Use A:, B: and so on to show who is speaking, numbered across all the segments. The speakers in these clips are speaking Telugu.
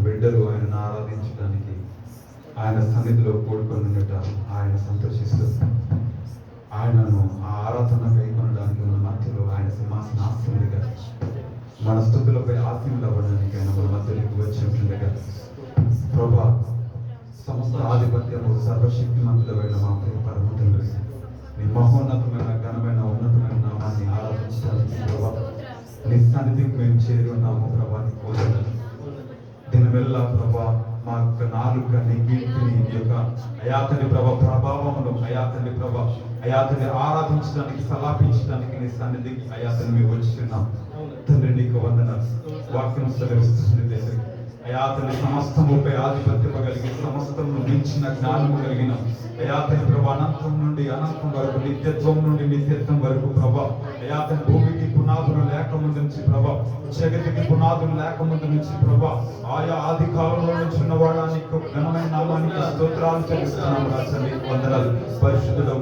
A: బిడ్డలు ఆయనను ఆరాధించడానికి ఆయన సన్నిధిలో కూడుకొని ఉండటం ఆయన సంతోషిస్తూ ఆయనను ఆ ఆరాధన కైకొనడానికి మన మధ్యలో ఆయన సింహాసనాసనుడిగా మన స్తుతులపై ఆశీనులు అవ్వడానికి ఆయన మన మధ్యలోకి వచ్చి ఉంటుండగా ప్రభా సమస్త ఆధిపత్యము సర్వశక్తిమంతుడమైన మా ప్రియ పరమ తండ్రి నీ మహోన్నతమైన ఘనమైన ఉన్నతమైన నామాన్ని ఆరాధించడానికి ప్రభా నీ సన్నిధికి మేము చేరి ఉన్నాము ప్రభా నీ కోరిన దీనివల్ల ప్రభా మా యొక్క నాలుక నీ కీర్తిని నీ యొక్క అయాతని ప్రభావమును అయాతని ఆరాధించడానికి సలాపించడానికి నీ సన్నిధికి అయాతని మేము వచ్చిన్నాం తండ్రి నీకు వందనాలు. వాక్యం సెలవిస్తుంది అయాతని సమస్తముపై ఆధిపత్యము కలిగి సమస్తము మించిన జ్ఞానము కలిగిన అయాతని ప్రభా అనంతం నుండి అనంతం వరకు నిత్యత్వం నుండి నిత్యత్వం వరకు ప్రభా అయాతని భూమికి పునాదులు లేకముందు నుంచి ప్రభా జగతికి పునాదులు లేకముందు నుంచి ప్రభా ఆయా ఆది కాలంలో నుంచి ఉన్నవాడా నీకు ఘనమైన నామానికి స్తోత్రాలు చెల్లిస్తున్నాము రాజా. నీకు వందనాలు. పరిశుద్ధులు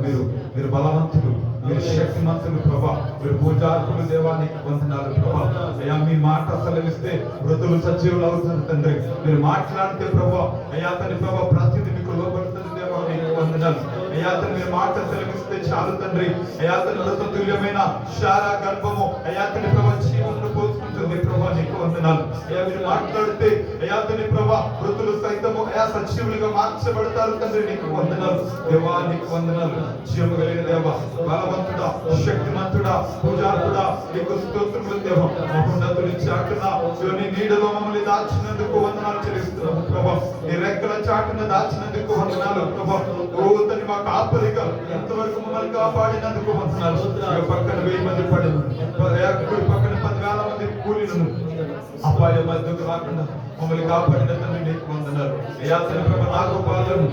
A: మీరు బలవంతులు, మీరు శక్తిమంతులు ప్రభా, మీరు పూజార్కులు దేవానికి వందనాలు ప్రభా. అయ్యా మీ మాట సెలవిస్తే మృతులు సజీవులు అవుతుంది తండ్రి. మీరు మాట్లాడితే ప్రభా అయ్యా తని ప్రభా ప్రతిదీ మీకు లోపడుతుంది దేవానికి వందనాలు. అయ్యా తను మీరు మాట సెలవిస్తే చాలు తండ్రి. అయ్యా తన మృత తుల్యమైన శారా గర్భము అయ్యా తని ప్రభా జీవమును పోసుకుంటుంది ప్రభా నీకు వందనాలు. అయ్యా మీరు మాట్లాడితే అయ్యా తని ప్రభా మృతులు సైతము అయ్యా సజీవులుగా మార్చబడతారు తండ్రి నీకు వందనాలు దేవా. నీకు వందనాలు. జీవము కలిగిన దేవా, బలవంతుడా, శక్తిమంతుడా, పూజార్కుడా నీకు స్తోత్రములు దేవా. మహోన్నతుని చాటున నీ నీడలో మమ్మల్ని దాచినందుకు వందనాలు చెల్లిస్తున్నాము ప్రభా. నీ రెక్కల చాటున దాచినందుకు వందనాలు ప్రభా. ఓ తని మా కాపరిగా ఎంతవరకు మమ్మల్ని కాపాడినందుకు వందనాలు. పక్కన 1000 మంది పడిన పక్కన 10,000 మంది కూలిను అపాయ మధ్యకు రాకుండా మమ్మల్ని కాపాడిన తండ్రి నీకు వందనాలు. అయ్యా తన ప్రభా నాగోపాలను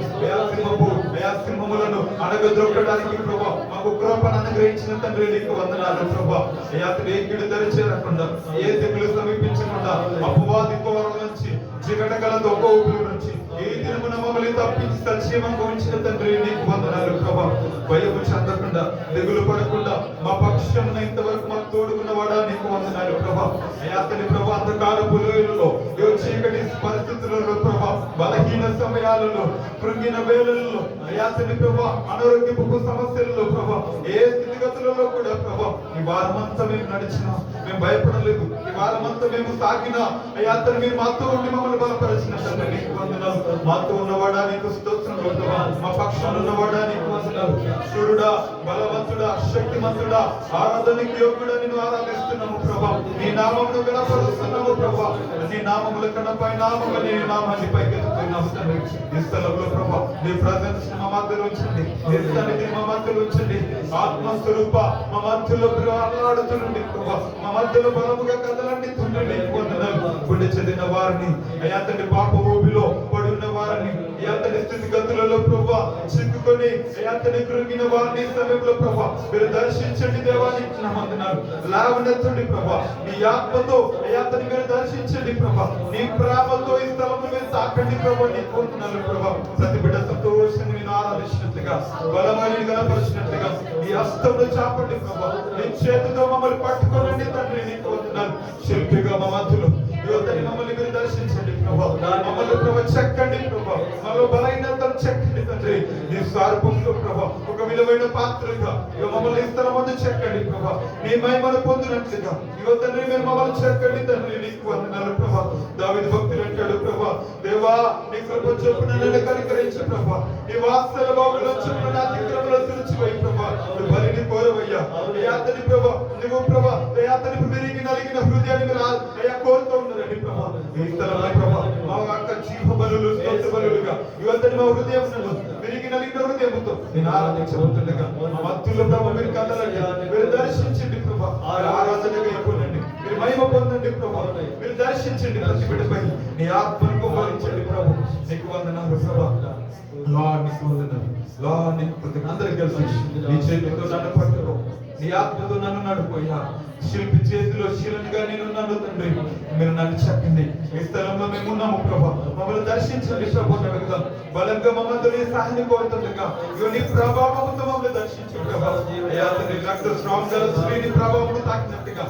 A: అయా సింహములను అణగద్రొక్కడానికి ప్రభా మాకు కృపను అనుగ్రహించిన తండ్రి నీకు వందనాలు ప్రభా. అయ్యా ఏ కిడు దరిచేరకుండా ఏ తెగులు సమీపించకుండా అపవాది కోరల నుంచి జిగటగల దొంగ ఊపిరి నుంచి ఏ దినమున మమ్మల్ని తప్పించి సజీవంగా ఉంచిన తండ్రి నీకు వందనాలు ప్రభా. భయము చెందకుండా దిగులు పడకుండా మా పక్షమున ఇంతవరకు మాకు తోడుకున్నవాడా నీకు వందనాలు ప్రభా. అయ్యా తని ప్రభా అంధకారపు లోయలలో చీకటి పరిస్థితులలో ప్రభా బలహీన సమయాలలో కృంగిన వేళలలో అయ్యా తని ప్రభా అనారోగ్యపు సమస్యలలో ప్రభా ఏ స్థితిగతులలో కూడా ప్రభా ఈ వారమంతా మేము నడిచినా మేము భయపడలేదు. ఈ వారమంతా మేము సాగినా అయ్యా తను మీరు మాతో ఉండి మమ్మల్ని బలపరిచిన తండ్రి నీకు వందనాలు. మాతో ఉన్నవాడా నీకు స్తోత్రములు ప్రభా. మా పక్షాన ఉన్నవాడా నీకు వందనాలు. శూరుడా, బలవంతుడా, శక్తిమంతుడా, ఆరాధనకి యోగ్యుడా నిన్ను ఆరాధిస్తున్నాము ప్రభా. నీ నామమును గణపరుస్తున్నాము ప్రభా. నీ నామముల కన్నా పై నామముగా నీ నామాన్ని పైకెత్తుతున్నాము తండ్రి. ఈ స్థలంలో ప్రభా నీ ప్రజెన్స్ మా మధ్యలో ఉంచండి. నీ సన్నిధి మా మధ్యలో ఉంచండి. ఆత్మస్వరూప మా మధ్యలో అల్లాడుతుండండి ప్రభా. మా మధ్యలో బలముగా కదలండి తండ్రి నీకు వందనాలు. గుండె చెందిన వారిని అయ్యా తండ్రి పాప ఊబిలో పడున్న వారిని అయ్యా తండ్రి స్థితిగతులలో ప్రభా చిక్కుకొని అయ్యా తండ్రి కృంగిన వారిని సమయంలో ప్రభా మీరు దర్శించండి దేవానికి వందనాలు. లావనెత్తండి ప్రభా. నీ ఆత్మతో అయ్యా తండ్రి మీరు దర్శించండి ప్రభా. నీ ప్రేమతో ఈ స్థలంలో మీరు తాకండి ప్రభా నీకు వందనాలు ప్రభా. ప్రతి బిడ్డ సంతోషంగా నేను ఆరాధించినట్లుగా బలమైన గణపరిచినట్లుగా ఈ హస్తంలో చాపండి ప్రభా. నీ చేతితో మమ్మల్ని పట్టుకోనండి తండ్రి నీకు వందనాలు. శిల్పిగా మా మధ్యలో యువతని మమ్మల్ని మీరు దర్శించండి ప్రభా. మమ్మల్ని ప్రభా చెక్కండి ప్రభా. మమ్మల్ని బలహీనతను చెక్కండి తండ్రి. నీ స్వరూపంలో ప్రభా ఒక విలువైన పాత్రగా మమ్మల్ని స్థలం ముందు చెక్కండి ప్రభా. నీ మహిమను పొందినట్లుగా యువతని మీరు మమ్మల్ని చెక్కండి తండ్రి నీకు వందనాలు ప్రభా. దావీదు భక్తుడు అంటాడు ప్రభా దేవా నీ కృప చొప్పున నన్ను కనికరించు ప్రభా. నీ వాత్సల్య బాహువుల చొప్పున నా అతిక్రమములను తుడిచివేయి ప్రభా. నువ్వు బలిని కోరవయ్యా అయ్యా తండ్రి ప్రభా. నువ్వు ప్రభా అయ్యా తండ్రి విరిగి నలిగిన హృదయాన్ని మీరు అయ్యా కోరుతూ ఉన్నారండి ప్రభా. ఈ స్థలంలో ప్రభా మా యొక్క జీవ బలులు స్తోత్ర బలులుగా యువతని మా హృదయములను విరిగి నలిగిన హృదయముతో నేను ఆరాధించబోతుండగా మా మధ్యలో ప్రభా మీరు కదలండి. మీరు దర్శించండి ప్రభా. ఆరాధనగా అయిపోనండి. మీరు మహిమ పొందండి ప్రభా. మీరు దర్శించండి ప్రతి బిడ్డపై నీ ఆత్మను కుమ్మరించండి ప్రభు నీకు వందనాలు ప్రభా. లార్డ్ నీకు వందనాలు. లార్డ్ నీకు కృతజ్ఞతలు. అందరికీ కలిసి నీ చేతితో నన్ను పట్టుకో. నీ ఆత్మతో నన్ను నడుపోయా. శిల్పి చేతిలో శిలనిగా నేను నన్ను తండ్రి మీరు నన్ను చెక్కండి. ఈ స్థలంలో మేము ఉన్నాము ప్రభా. మమ్మల్ని దర్శించండి ప్రభు. అడుగుతాం బలంగా మమ్మల్ని నీ సహాయాన్ని కోరుతుండగా నీ ప్రభావంతో మమ్మల్ని దర్శించు ప్రభా. అయ్యా తండ్రి రక్త స్రావం శ్రీని ప్రభావం తాకినట్టుగా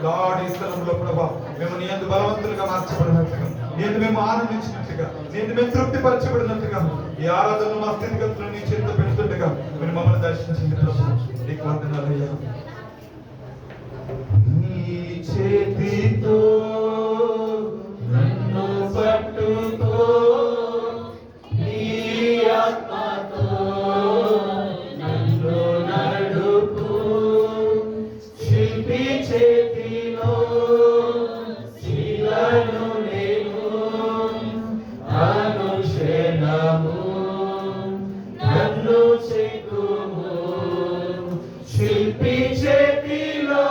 A: లార్డ్ ఈ స్థలంలో ప్రభా మేము నీ అందు బలవంతులుగా మార్చబడినట్టుగా నేను మేము ఆనందించినట్లుగా, నేను మేము తృప్తిపరచబడినట్లుగా ఈ ఆరాధన మా స్థితిగతులను నీ చేత పెడుతుండగా మీరు మమ్మల్ని దర్శించింది ప్రభు. నీకు వందనాలయ్యా. నీ చేతితో నన్ను పట్టుకో, నీ ఆత్మతో నన్ను నడుపు, శిల్పి చేతిలో శిలను నేను అనుక్షణము నన్ను చెక్కుము, శిల్పి చేతిలో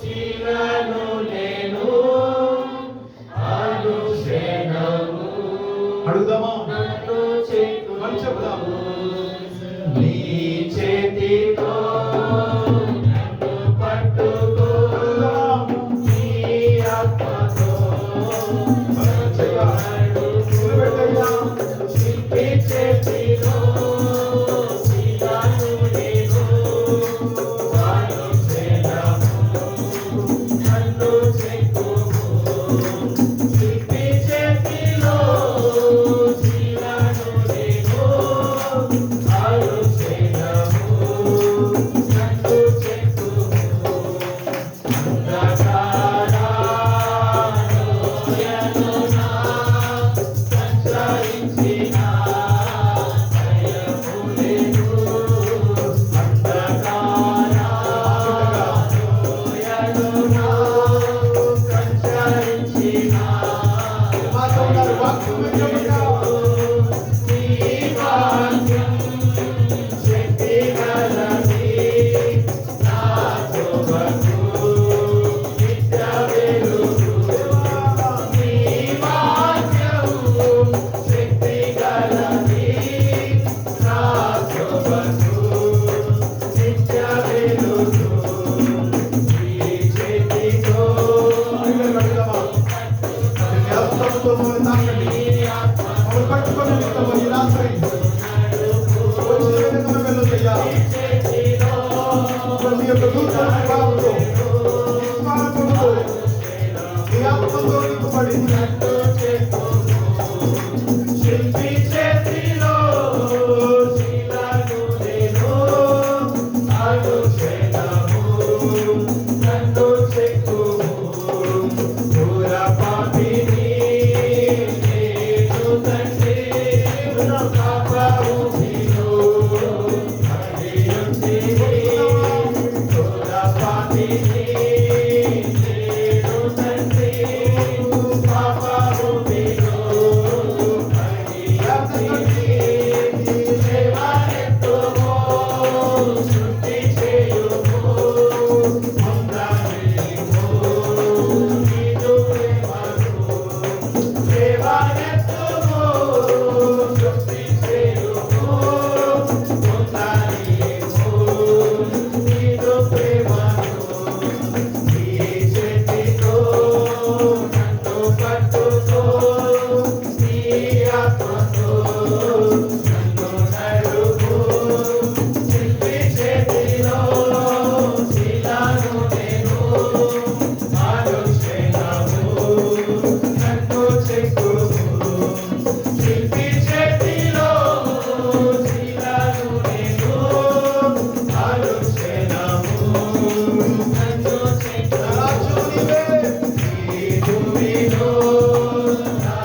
A: శిలను నేను అనుక్షణము. అడుగుదామా? నన్ను చెక్కుము, చెప్దాము. నీ చేతితో నన్ను పట్టుకో, నీ ఆత్మతో శిల్పి చేతిలో శిలను నేను అనుక్షణము నన్ను చెక్కుము, శిల్పి చేతిలో శిలను నేను అనుక్షణము నన్ను చెక్కుము. అంధకారలోయలోన సంచరించిన భయము లేదు, అంధకారలోయలోన సంచరించిన భయము లేదు. నీ వాక్యం శక్తి గలది, నా త్రోవకు నిత్య వెలుగు. నీ వాక్యము శక్తి గలది, నా త్రోవకు నిత్య వెలుగు. నీ చేతితో శిల్పి చేతిలో శిలను నేను అనుక్షణము నన్ను చెక్కుము, దూర పాపిని నేను తండ్రి, పాపభూమిలో పడియుంటిని, దూర పాపిని నేను తండ్రి, పాపభూమిలో పడియుంటిని. దేవాలెత్తుమో శృతి చేయుమో, పొందలేమో నీదు ప్రేమను. దేవాలెత్తుమో శృతి చేయుమో, పొందలేమో నీదు ప్రేమను. నీ చేతితో నన్ను పట్టుకో, నీ ఆత్మతో నన్ను నడుపు, శిల్పి చేతిలో శిలను నేను అనుక్షణము నన్ను చెక్కుము, శిల్పి చేతిలో శిలను నేను అనుక్షణము నన్ను చెక్కుము. ఈ భూమిలో నా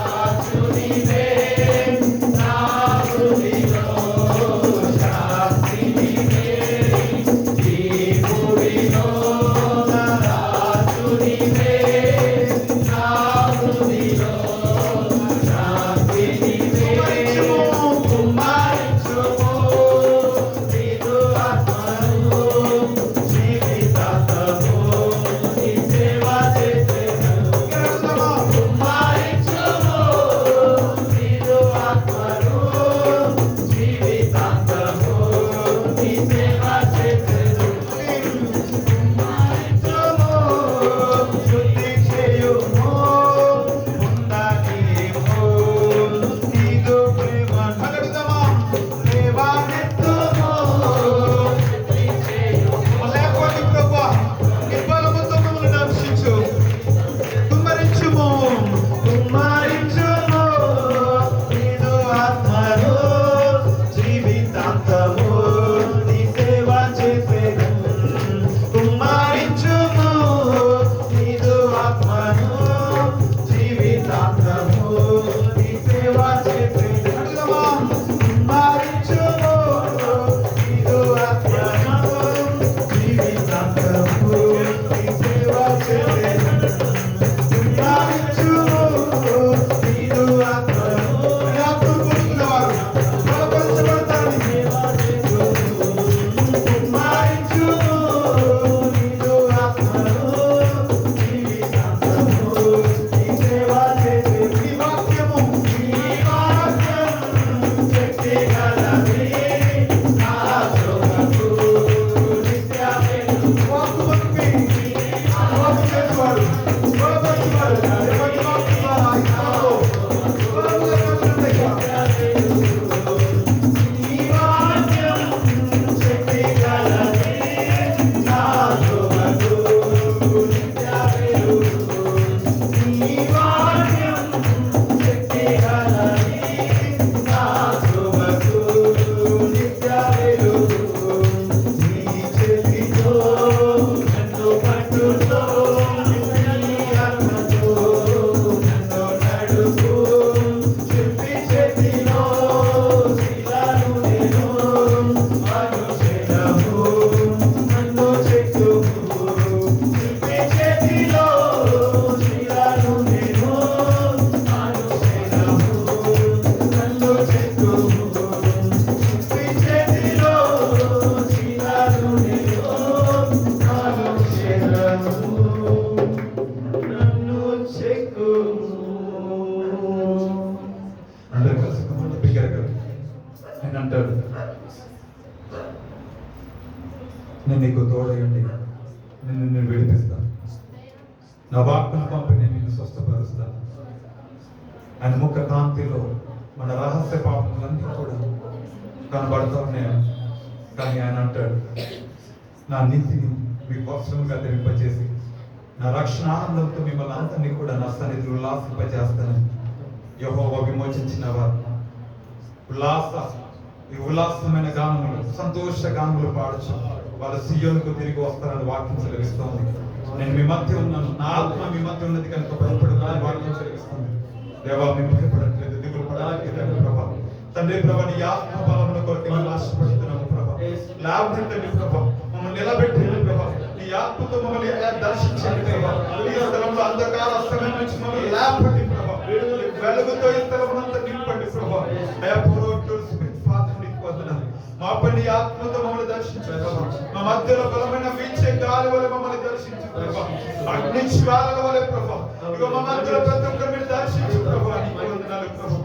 A: నేను నీకు తోడయండి, నిన్ను విడిపిస్తాను, నా వాక్కును పంపి నేను నిన్ను స్వస్థపరుస్తాను. ఆయన ముఖ కాంతిలో మన రహస్య పాపములన్నీ కూడా కనబడతా ఉన్నాయి. కానీ ఆయన అంటాడు, నా నీతిని మీ కోసముగా ధరింపచేసి నా రక్షణ ఆనందంతో మిమ్మల్ని అందరినీ కూడా నా సన్నిధిలో ఉల్లాసింపజేస్తాను. యెహోవా విమోచించిన వారు ఉల్లాసమైన గానములు, సంతోష గానములు పాడచ్చు, వాళ్ళ సియోనుకు తిరిగి వస్తారని వాక్యం సెలవిస్తోంది. నేను మీ మధ్య ఉన్నాను, నా ఆత్మ మీ మధ్య ఉన్నది కనుక భయపడుతున్నాను వాక్యం సెలవిస్తుంది. దేవా, మేము భయపడట్లేదు, దిగులు పడట్లేదు ప్రభా. తండ్రి ప్రభా, నీ ఆత్మ బలముల కొరకు మేము ఆశపడుతున్నాము ప్రభా. లేవనెత్తండి ప్రభా, మమ్మల్ని నిలబెట్టండి ప్రభా. నీ ఆత్మతో మమ్మల్ని దర్శించండి ప్రభా. ఈ స్థలంలో అంధకార సమయం నుంచి మమ్మల్ని లేపండి ప్రభా. వెలుగుతో ఈ స్థలమునంతా నింపండి ప్రభా. అయా మా పని ఆత్మతో మమ్మల్ని దర్శించండి ప్రభా. మా మధ్యలో బలమైన వీచే గాలి వలె మమ్మల్ని దర్శించు ప్రభా. అగ్ని జ్వాలల వలె ప్రభా. ఇగో మా మధ్యలో ప్రతి ఒక్కరు మీరు దర్శించు ప్రభా. నీకు వందనాలు ప్రభా.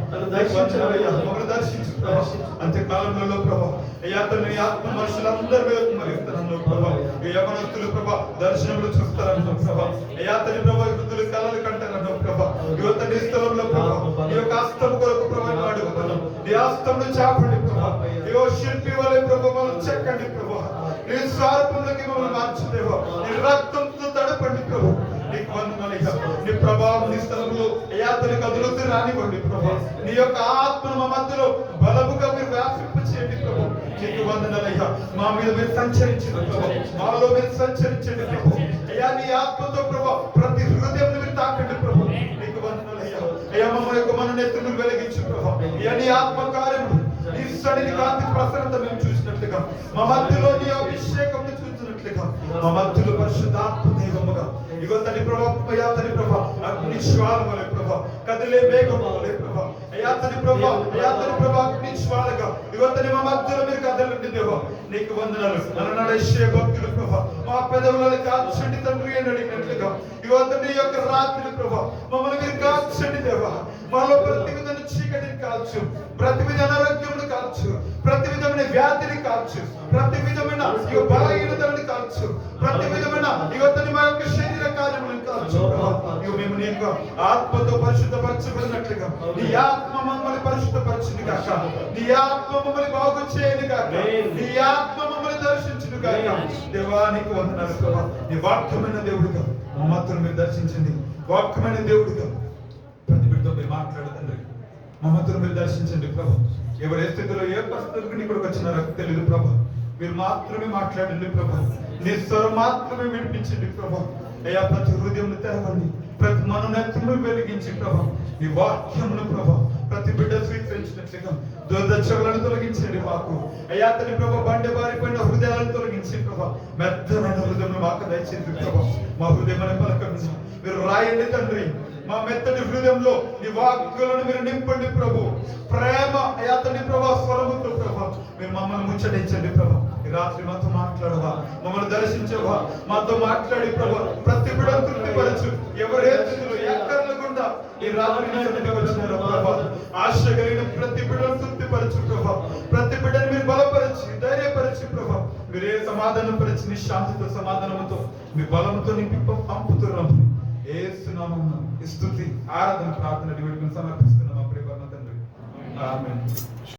A: మమ్మల్ని దర్శించు ప్రభా. అంత్యకాలంలో ప్రభా, అయ్యా తండ్రి ఆత్మ మనుషులందరి మీద కుమ్మరిస్తున్నాను ప్రభా. యవనస్తులు ప్రభా దర్శనములు చూస్తారన్నావు ప్రభా. అయ్యా తండ్రి ప్రభా, వృద్ధులు కళలు కంటారన్నావు ప్రభా. యువత నీ స్థలంలో ప్రభా, నీ యొక్క హస్తం కొరకు ప్రభా అడుగుతున్నాం. నీ హస్తంను చాపండి ప్రభా. ఇగో శిల్పి వలె ప్రభా మమ్మల్ని చెక్కండి ప్రభా. నీ స్వరూపంలోకి మమ్మల్ని మార్చుదేవా. నీ రక్తంతో తడపండి ప్రభా. నీకు వందనాలయ్యా. నీ ప్రభావం నీ స్థలంలో అయ్యా తండ్రి కదులుతూ రానివ్వండి ప్రభా. నీ యొక్క ఆత్మను మా మధ్యలో బలముగా మీరు వ్యాపింప చేయండి ప్రభా. నీకు వందనాలయ్యా. మా మీద మీరు సంచరించండి ప్రభా. మాలో మీరు సంచరించండి ప్రభా. అయ్యా నీ ఆత్మతో ప్రభా ప్రతి హృదయం మీరు తాకండి ప్రభా. నీకు వందనాలయ్యా. అయ్యా మమ్మ యొక్క మనోనేత్రులు వెలిగించు ప్రభా. అయ్యా నీ ఆత్మ కార్యము, నీ సన్నిధి కాంతి ప్రసన్నత మేము చూసినట్లుగా, మా మధ్యలో నీ అభిషేకం చూసినట్లుగా, మా మధ్యలో పరిశుద్ధాత్మ దైవముగా ఇగో తండ్రి ప్రభా, అయ్యా తండ్రి ప్రభా అగ్ని జ్వాల వలె ప్రభా, కదిలే మేఘం వలె ప్రభా, అయ్యా తండ్రి ప్రభా, అయ్యా తండ్రి ప్రభా అగ్ని జ్వాలగా ఇగో తండ్రి మా మధ్యలో మీరు కదలండి దేవా. నీకు వందనాలు. నన్ను నడిచే భక్తులు ప్రభా, మా పెదవులను కాల్చండి తండ్రి అని అడిగినట్లుగా ఇగో తండ్రి యొక్క రాత్రి ప్రభా మమ్మల్ని మీరు కాల్చండి దేవా. మాలో ప్రతి విధమైన చీకటిని కాల్చు, ప్రతి విధమైన అనారోగ్యమును కాల్చు, ప్రతి విధమైన వ్యాధిని కాల్చు, ప్రతి విధమైన బలహీనతలను కాల్చు, ప్రతి విధమైన యువతని మా యొక్క శరీర కార్యములను కాల్చు. మేము నీ యొక్క ఆత్మతో పరిశుద్ధపరచబడినట్లుగా నీ ఆత్మ మమ్మల్ని పరిశుద్ధపరచును గాక. నీ ఆత్మ మమ్మల్ని బాగు చేయను గాక. నీ ఆత్మ మమ్మల్ని దర్శించును గాక. దేవా నీకు వందనాలు ప్రభా. నీ వాక్యమైన దేవుడిగా మా మధ్యను మీరు దర్శించండి. వాక్యమైన దేవుడిగా ప్రతి బిడ్డతో మీరు మాట్లాడుతండి. మా మధ్యను మీరు దర్శించండి ప్రభా. ఎవరు ఏ స్థితిలో ఏ పరిస్థితులకు ఇక్కడికి వచ్చినారో తెలియదు ప్రభా. మీరు మాత్రమే మాట్లాడండి ప్రభా. నీ స్వరం మాత్రమే వినిపించండి ప్రభా. అయ్యా ప్రతి హృదయం తెరవండి, ప్రతి మనోనేత్రము వెలిగించి ప్రభా. నీ వాక్యమును ప్రభా ప్రతి బిడ్డ స్వీకరించినట్లుగా దుర్దర్శకులను తొలగించండి మాకు. అయ్యా తండ్రి ప్రభా బండి బారిపోయిన హృదయాలను తొలగించి ప్రభా మెత్తమైన హృదయం మాకు దయచేసి ప్రభా. మా హృదయం పలకండి మీరు రాయండి తండ్రి. మా మెత్తటి హృదయంలో నీ వాక్యాలను మీరు నింపండి ప్రభు. ప్రేమ అయ్యా తండ్రి ప్రభా స్వరముతో ప్రభా మీరు మమ్మల్ని ముచ్చటించండి ప్రభా. ఈ రాత్రి మాతో మాట్లాడవా, మమ్మల్ని దర్శించవా, మాతో మాట్లాడి ప్రభా ప్రతి బిడ్డ తృప్తిపరచు. ఎవరే స్థితిలో ఎక్కర్లకుండా ఈ రాత్రి వచ్చినారో ప్రభా ఆశ కలిగిన ప్రతి బిడ్డను తృప్తిపరచు ప్రభా. ప్రతి బిడ్డను మీరు బలపరచి ధైర్యపరచి ప్రభా మీరే సమాధానం పరిచి నీ శాంతితో సమాధానంతో మీ బలంతో నింపి పంపుతున్నాము. యేసు నామమున స్తుతి ఆరాధన ప్రార్థన వేడుకను సమర్పిస్తున్నాం. మా ప్రియ పరమ తండ్రి, ఆమేన్.